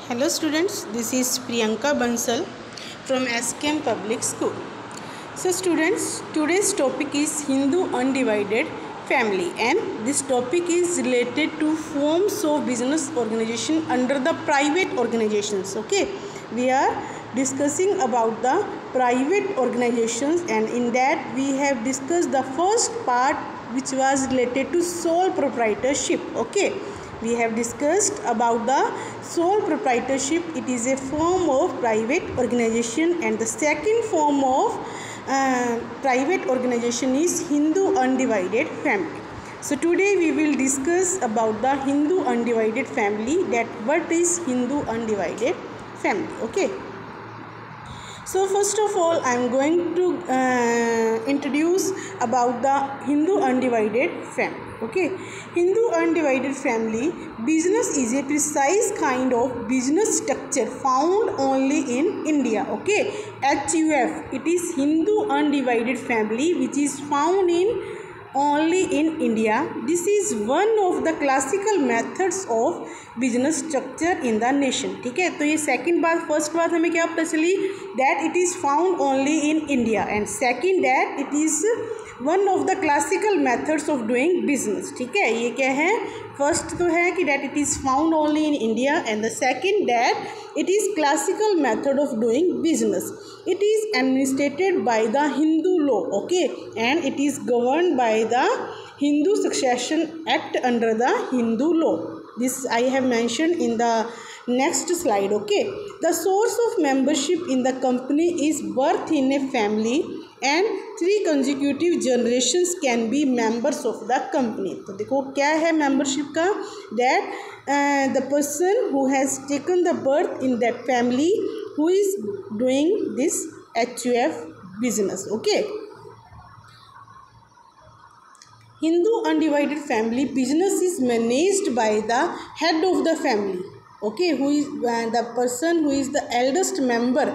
Hello students, this is Priyanka Bansal from SKM Public School. So students, today's topic is Hindu undivided family, and this topic is related to forms of business organization under the private organizations. Okay, we are discussing about the private organizations, and in that we have discussed the first part which was related to sole proprietorship. Okay, we have discussed about the sole proprietorship. It is a form of private organization, and the second form of private organization is Hindu undivided family. So today we will discuss about the Hindu undivided family, that what is Hindu undivided family. Okay, so first of all I am going to introduce about the Hindu undivided family. Okay, Hindu undivided family business is a precise kind of business structure found only in India. Okay, HUF, it is Hindu undivided family which is found in only in India. This is one of the classical methods of business structure in the nation. ठीक है, तो ये second बात. First बात हमें क्या पता चली, that it is found only in India, and second that it is one of the classical methods of doing business. ठीक है, ये क्या है, फर्स्ट तो है कि that it is found only in India, and the second that it is classical method of doing business. It is administrated by the Hindu law. Okay, and it is governed by the Hindu Succession Act under the Hindu law. This I have mentioned in the next slide. Okay, the source of membership in the company is birth in a family, and 3 consecutive generations can be members of the company. तो देखो क्या है membership का, that the person who has taken the birth in that family who is doing this HUF business. Okay, Hindu undivided family business is managed by the head of the family. Okay, who is the person who is the eldest member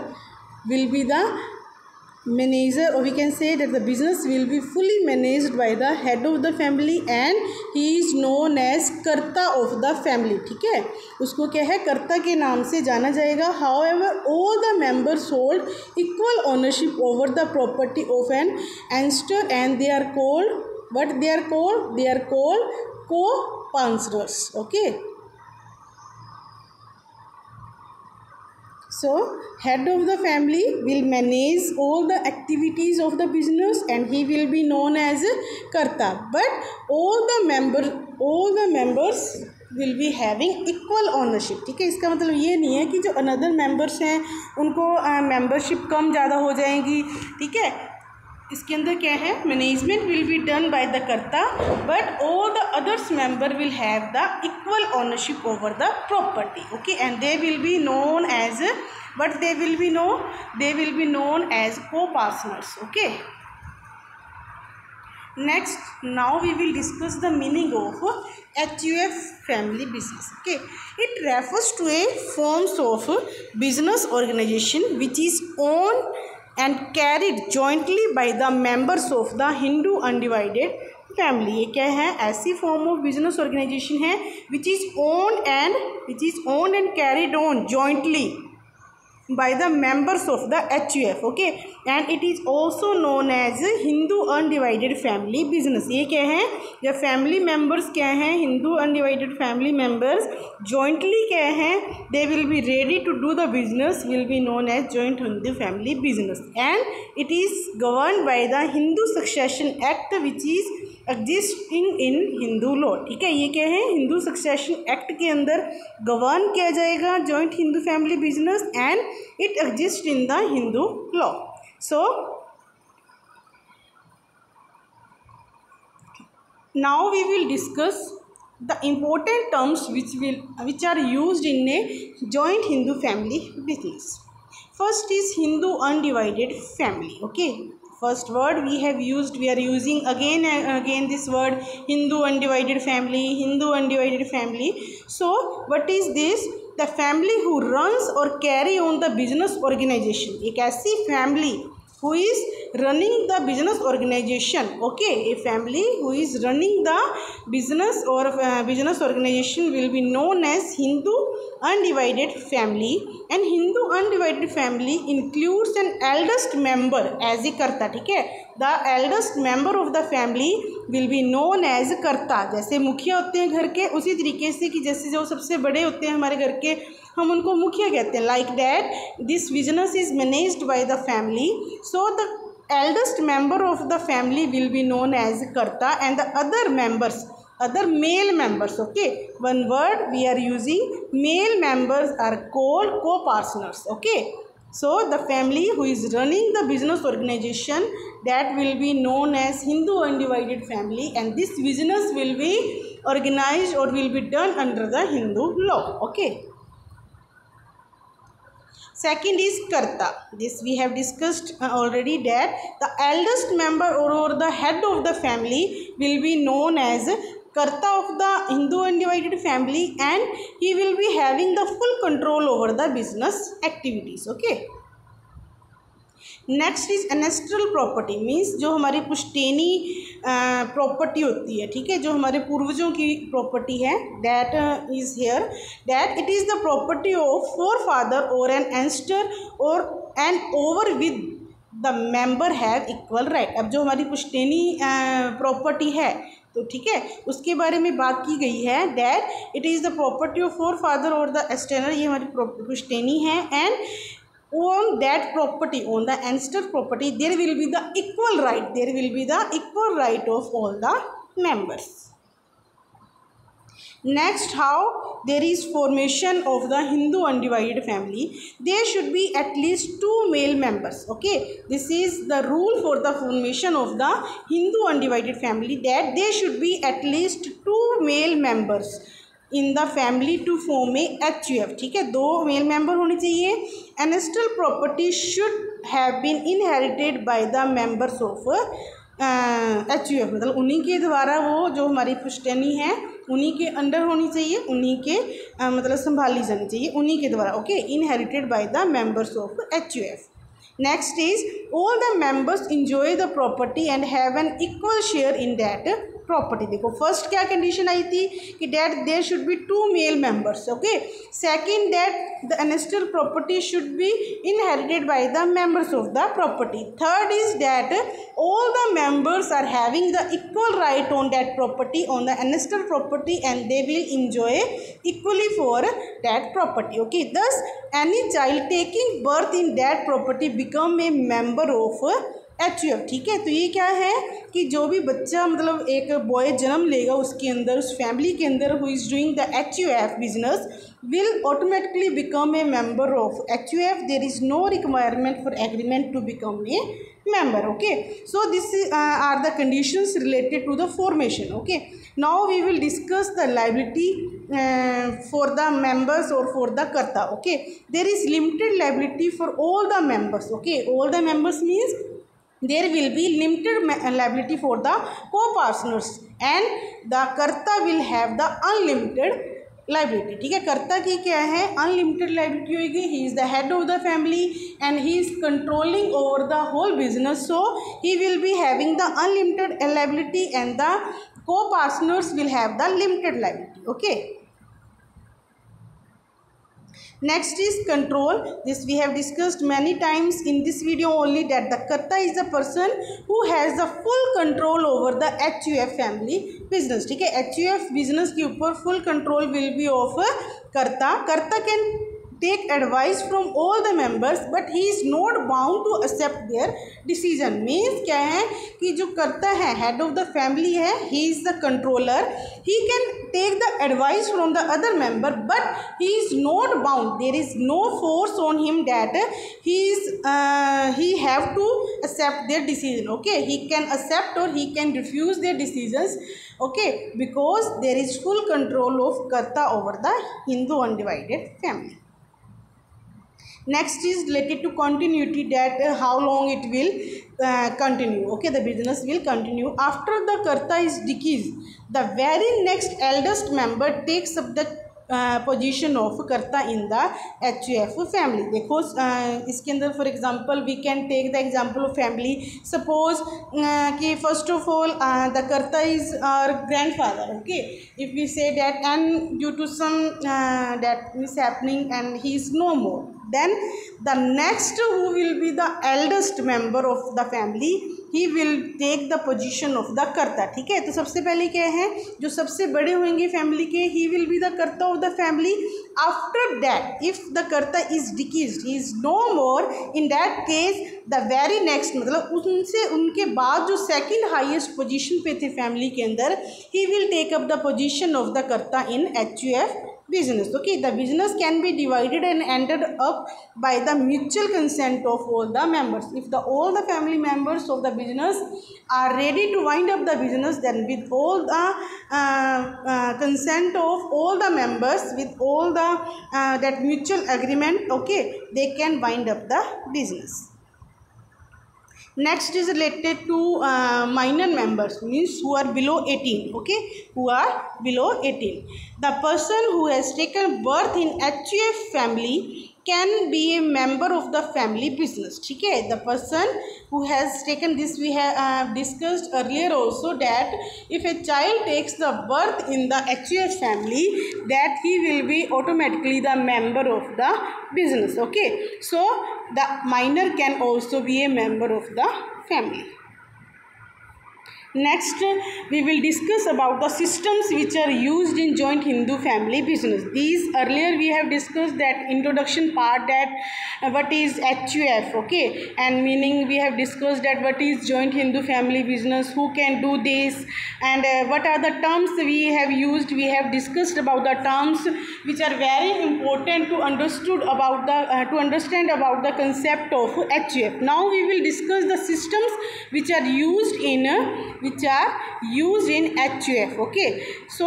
will be the manager, or we can say that the business will be fully managed by the head of the family, and he is known as कर्ता of the family. ठीक है, उसको क्या है, कर्ता के नाम से जाना जाएगा. However, all the members hold equal ownership over the property of an ancestor, and they are called what they are called? They are called co-pensioners. Okay, so head of the family will manage all the activities of the business, and he will be known as karta, but all the members will be having equal ownership. ठीक है, इसका मतलब ये नहीं है कि जो another members हैं उनको मेंबरशिप कम ज़्यादा हो जाएंगी. ठीक है, इसके अंदर क्या है, management will be done by the karta, but all the others member will have the equal ownership over the property. Okay, and they will be known as what they will be known as co-partners. Okay, next now we will discuss the meaning of HUF family business. Okay, it refers to a forms of business organization which is owned and carried jointly by the members of the Hindu undivided family. ये क्या है, ऐसी form of business organisation है which is owned and carried on jointly by the members of the HUF. Okay, and it is also known as Hindu undivided family business. ये क्या है, जब family members क्या हैं, Hindu undivided family members jointly क्या हैं, they will be ready to do the business, will be known as joint Hindu family business, and it is governed by the Hindu Succession Act which is existing in Hindu law. ठीक है, ये क्या है, Hindu succession act के अंदर govern किया जाएगा joint Hindu family business, and it exist in the Hindu law. So now we will discuss the important terms which are used in a joint Hindu family business. First is Hindu undivided family. Okay, first word we are using again and again this word Hindu undivided family. So what is this? The family who runs or carry on the business organization. एक ऐसी family who is running the business organization. Okay, a family who is running the business or business organization will be known as Hindu undivided family, and Hindu undivided family includes an eldest member as a कर्ता. ठीक है, the eldest member of the family will be known as कर्ता. जैसे मुखिया होते हैं घर के, उसी तरीके से कि जैसे जो सबसे बड़े होते हैं हमारे घर के, हम उनको मुखिया कहते हैं. Like that this business is managed by the family, so the eldest member of the family will be known as karta, and the other members, other male members, okay, one word we are using, male members are called co-partners. Okay, so the family who is running the business organization, that will be known as Hindu undivided family, and this business will be organized or will be done under the Hindu law. Okay, second is karta. This we have discussed already, that the eldest member or the head of the family will be known as karta of the Hindu undivided family, and he will be having the full control over the business activities. Okay, next is ancestral property, means जो हमारी पुश्तैनी property होती है. ठीक है, जो हमारे पूर्वजों की प्रॉपर्टी है, that is heir, that it is the property of forefather or an ancestor or an over with the member have equal right. अब जो हमारी पुश्तैनी प्रॉपर्टी है, तो ठीक है, उसके बारे में बात की गई है, that it is the property of forefather और द एस्टेनर, ये हमारी पुश्तैनी है, and on that property, on the ancestor property, there will be the equal right, there will be the equal right of all the members. Next, how there is formation of the Hindu undivided family, there should be at least 2 male members. Okay, this is the rule for the formation of the Hindu undivided family, that there should be at least 2 male members in the family to form a HUF. ठीक है, 2 male member होने चाहिए. Ancestral property should have been inherited by the members of HUF, मतलब उन्हीं के द्वारा, वो जो हमारी पुश्तैनी है उन्हीं के अंडर होनी चाहिए, उन्हीं के मतलब संभाली जानी चाहिए, उन्हीं के द्वारा. Okay, inherited by the members of HUF. Next is all the members enjoy the property and have an equal share in that property. देखो, फर्स्ट क्या कंडीशन आई थी कि that there should be 2 male members. Okay, second that the ancestral property should be inherited by the members of the property. Third is that all the members are having the equal right on that property, on the ancestral property, and they will enjoy equally for that property. Okay, thus any child taking birth in that property become a member of HUF. ठीक है, तो ये क्या है कि जो भी बच्चा मतलब एक बॉय जन्म लेगा उसके अंदर, उस फैमिली के अंदर, who is doing the HUF business, will automatically become a member of HUF. There is no requirement for agreement to become a member. Okay, so this are the conditions related to the formation. Okay, now we will discuss the liability for the members or for the karta. Okay, there is limited liability for all the members. Okay, all the members means there will be limited liability for the co-partners, and the karta will have the unlimited liability. ठीक है, कर्ता की क्या है, unlimited liability होगी. He is the head of the family and he is controlling over the whole business, so he will be having the unlimited liability and the co-partners will have the limited liability. Okay, next is control. This we have discussed many times in this video only, that the karta is the person who has the full control over the HUF family business. ठीक है, HUF business के ऊपर full control will be of karta. Karta can take advice from all the members, but he is not bound to accept their decision. Means क्या है कि जो करता है, head of the family है, he is the controller, he can take the advice from the other member, but he is not bound. There is no force on him that he have to accept their decision. Okay, he can accept or he can refuse their decisions. Okay, because there is full control of karta over the Hindu undivided family. Next is related to continuity, that how long it will continue. Okay, the business will continue after the karta is deceased. The very next eldest member takes up the position of karta in the HUF family. देखो इसके अंदर for example we can take the example of family. Suppose कि first of all the karta is our grandfather, okay, if we say that and due to some that mishappening and he is no more, then the next who will be the eldest member of the family, he will take the position of the कर्ता। ठीक है, तो सबसे पहले क्या है, जो सबसे बड़े होंगे फैमिली के, he will be the कर्ता of the family। after that if the कर्ता is decreased, he is no more, in that case the very next मतलब उनसे उनके बाद जो सेकंड हाईएस्ट पोजीशन पे थे फैमिली के अंदर, he will take up the position of the कर्ता in HUF business। Okay, the business can be divided and ended up by the mutual consent of all the members। if all the family members of the business are ready to wind up the business, then with all the consent of all the members, with all the that mutual agreement, okay, they can wind up the business। Next is related to minor members, means who are below 18, okay, who are below 18। The person who has taken birth in HUF family can be a member of the family business। ठीक है, the person who has taken this, we have discussed earlier also that if a child takes the birth in the HUF family, that he will be automatically the member of the business, okay, so the minor can also be a member of the family। Next we will discuss about the systems which are used in joint Hindu family business। These earlier we have discussed that introduction part, that what is HUF, okay, and meaning we have discussed that what is joint Hindu family business, who can do this, and what are the terms we have used। We have discussed about the terms which are very important to understood about the to understand about the concept of HUF। Now we will discuss the systems which are used in HUF, okay। So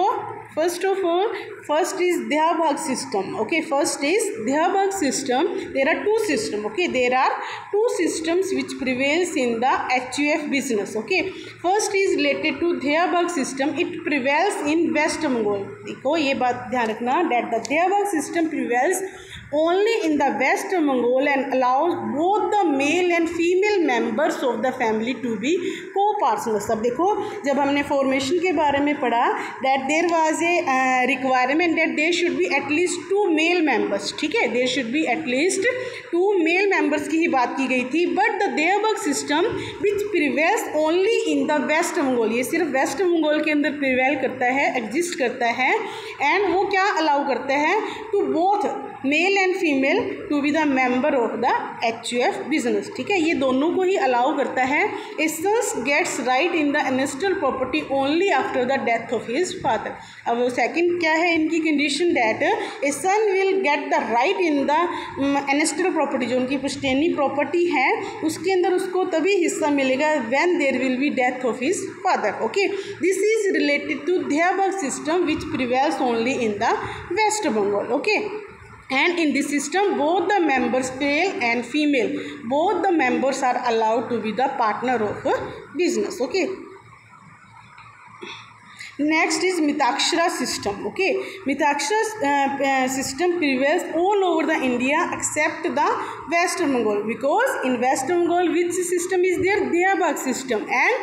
first of all, first is Dehabhag system, okay, first is Dehabhag system। There are two systems, okay, there are two systems which prevails in the HUF business, okay। First is related to Dehabhag system, it prevails in West Bengal। देखो ये बात ध्यान रखना that the Dehabhag system prevails only in the West Bengal and allows both the male and female members of the family to be co-partners। अब देखो जब हमने formation के बारे में पढ़ा that there was a requirement that there should be at least 2 male members, ठीक है, there should be at least 2 male members की ही बात की गई थी। but the Dehabhag system which prevails only in the West Bengal, ये सिर्फ waste Bengal के अंदर प्रिवेल करता है, एग्जिस्ट करता है, एंड वो क्या अलाउ करता है to both male and female to be the member of the HUF business. ठीक है, ये दोनों को ही अलाउ करता है। A sons gets right in the ancestral property only after the death of his father. अब सेकंड क्या है इनकी condition, that a son will get the right in the ancestral property, जो उनकी पुश्तैनी प्रॉपर्टी है उसके अंदर उसको तभी हिस्सा मिलेगा when there will be death of his father. Okay, this is related to Dayabhaga system which prevails only in the West Bengal. Okay, and in this system both the members, male and female, both the members are allowed to be the partner of a business. Okay, next is Mitakshara system. Okay, Mitakshara system prevails all over the India except the West Bengal, because in West Bengal which system is there? Dehabhag system, and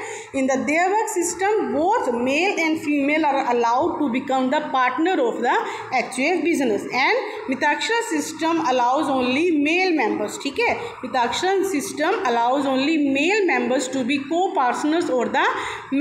in the Dehabhag system both male and female are allowed to become the partner of the HUF business, and Mitakshara system allows only male members. ठीक है, Mitakshara system allows only male members to be co-partners or the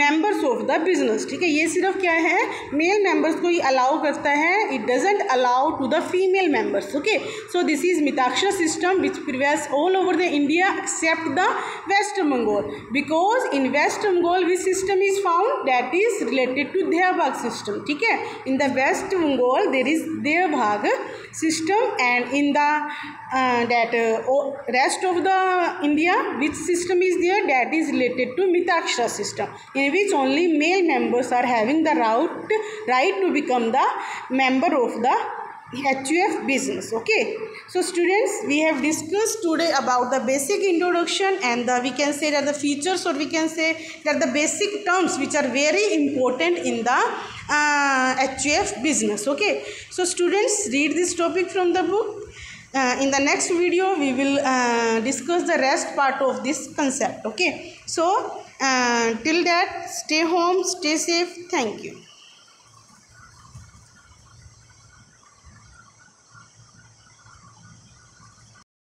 members of the business. ठीक है, ये सिर्फ क्या है, male members को ही अलाउ करता है, it doesn't allow to the female members. Okay, so this is Mitakshara system which prevails all over the India except the West Bengal, because in West Bengal which system is found, that is related to Dayabhaga system. ठीक है, in the West Bengal there is Dayabhaga system, and in the rest of the India which system is there, that is related to Mitakshara system, in which only male members are having the right to become the member of the HUF business. Okay, so students, we have discussed today about the basic introduction and we can say that the features, or we can say that the basic terms which are very important in the HUF business. Okay, so students, read this topic from the book. In the next video we will discuss the rest part of this concept. Okay, so till that, stay home, stay safe. Thank you.